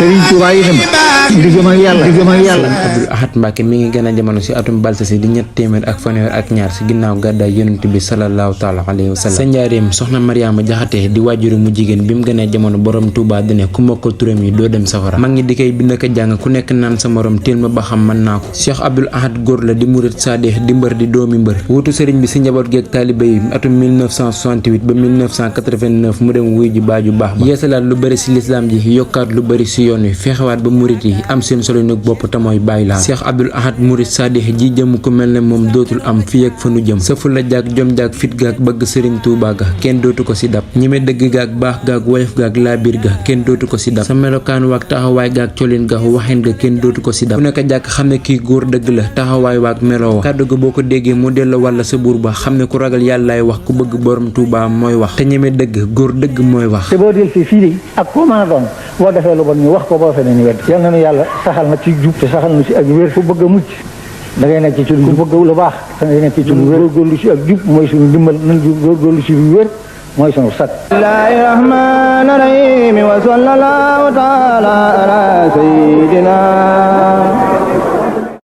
Sëriñ Tuubaa itam diggam ak yàlla Abdul Ahad Mbacke mi ngi gën a jamono si atum balsasi di ñett téeméer ak fanweer ak ñaar si ginnaaw gàddaay yonent bi sallallahu taala alayhi wa sallam. sa njaareem soxna Mariama Jaxate di waajuru mu jigéen bi mu gënee jamono borom Touba dine ku mokkal turam yi doo dem safara. mag ñi di koy bind ko jàng ku nekk naan sa morom téel ma ba xam mën naa ko. Cheikh Abdul Ahad góor la di murit saadix di mbër di doomi mbër wuutu sëriñ bi si njaboot geeg taalibe yi atum 1968 ba 1989 mu dem wuy ji baaju baax ba yeesalaat lu bëri si lislaam ji yokkaat lu bëri si yoon wi fexewaat ba murit yi am seen solo nag bopp te mooy bàyyi laa. Cheikh Abdul Ahad murit saadix ji jëm ku mel ne moom dootul am fii ak fa nu jëm sa fulla jaag jom jaag fit gaag bëgg sëriñ Tuubaa ga kenn dootu ko si dab ñeme dëgg gaag baax gaag woyof gaag laabir ga kenn dootu ko si dab sa melokaan waag taxawaay gaag colin ga waxin ga kenn dootu ko si dab ku nekk jàkk xam ne kii góor dëgg la taxawaay waag meloo kàddu ga boo ko déggee mu delloo walla sa buur ba xam ne ku ragal yàllaay wax ku bëgg borom Tuubaa mooy wax te ñeme dëgg góor dëgg mooy wax. te boo del fii de ak koo mën a doon boo defee lu bon ñu wax ko boo fene ni wedd yal na nu yàlla saxal na ci jub te saxal na ci ak wér ku bëgg a mucc da ngay nekk ci lu ku bëgg lu baax da ngay nekk ci lu wér góorgóorlu ci ak jub mooy suñu dimbal nañ góorgóorlu ci lu wér mooy suñu sat. bismillaahi rahmaani rahiim wa sallallaahu taala ala sayyidina